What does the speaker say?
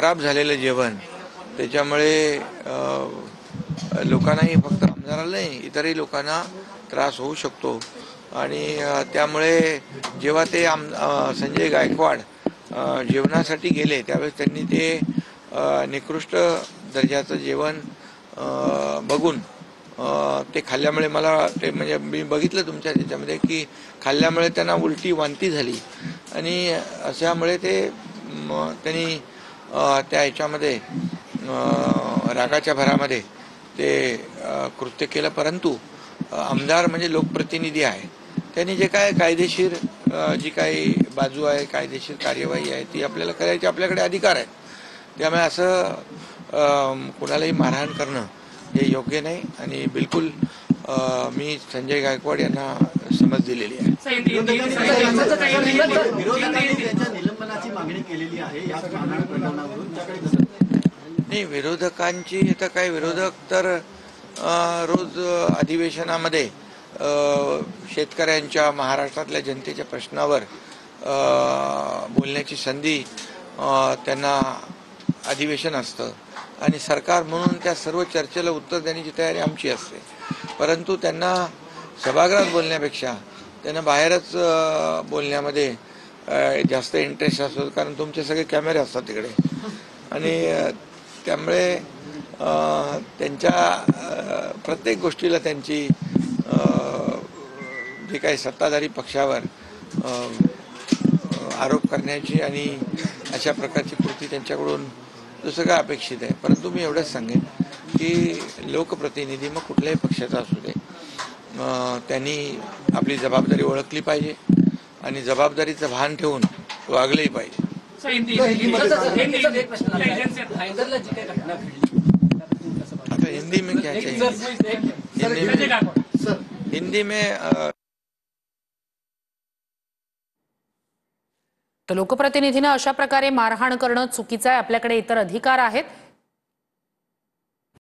खराब झालेलं जेवण त्याच्यामुळे लोकांनाही फक्त आमदाराला नाही इतरही लोकांना त्रास होऊ शकतो आणि त्यामुळे जेव्हा ते संजय गायकवाड जेवणासाठी गेले त्यावेळेस त्यांनी ते निकृष्ट दर्जाचं जेवण बघून ते खाल्ल्यामुळे मला ते म्हणजे मी बघितलं तुमच्या त्याच्यामध्ये की खाल्ल्यामुळे त्यांना उलटी वांती झाली आणि अशामुळे ते त्यांनी त्या ह्याच्यामध्ये रागाच्या भरामध्ये ते कृत्य केलं. परंतु आमदार म्हणजे लोकप्रतिनिधी आहे, त्यांनी जे काय कायदेशीर जी काही बाजू आहे कायदेशीर कार्यवाही आहे ती आपल्याला करायची आपल्याकडे अधिकार आहे. त्यामुळे असं कुणालाही मारहाण करणं हे योग्य नाही आणि बिलकुल मी संजय गायकवाड यांना समज दिलेली आहे. नाही, विरोधकांची तर काही विरोधक तर रोज अधिवेशनामध्ये शेतकऱ्यांच्या महाराष्ट्रातल्या जनतेच्या प्रश्नावर बोलण्याची संधी त्यांना अधिवेशन असतं आणि सरकार म्हणून त्या सर्व चर्चेला उत्तर देण्याची तयारी आमची असते. परंतु त्यांना सभागृहात बोलण्यापेक्षा त्यांना बाहेरच बोलण्यामध्ये जास्त इंटरेस्ट असतो, कारण तुमचे सगळे कॅमेरे असतात तिकडे आणि त्यामुळे त्यांच्या प्रत्येक गोष्टीला त्यांची जे काही सत्ताधारी पक्षावर आरोप करण्याची आणि अशा प्रकारची कृती त्यांच्याकडून दुसरं काय अपेक्षित आहे. परंतु मी एवढंच सांगेन की लोकप्रतिनिधी मग कुठल्याही पक्षाचा असू दे त्यांनी आपली जबाबदारी ओळखली पाहिजे आणि जबाबदारीचं भान ठेवून वागलेही पाहिजे. आता हिंदी में क्या चाहिए, हिंदी में तर लोकप्रतिनिधींना अशा प्रकारे मारहाण करणं चुकीचं आहे. आपल्याकडे इतर अधिकार आहेत.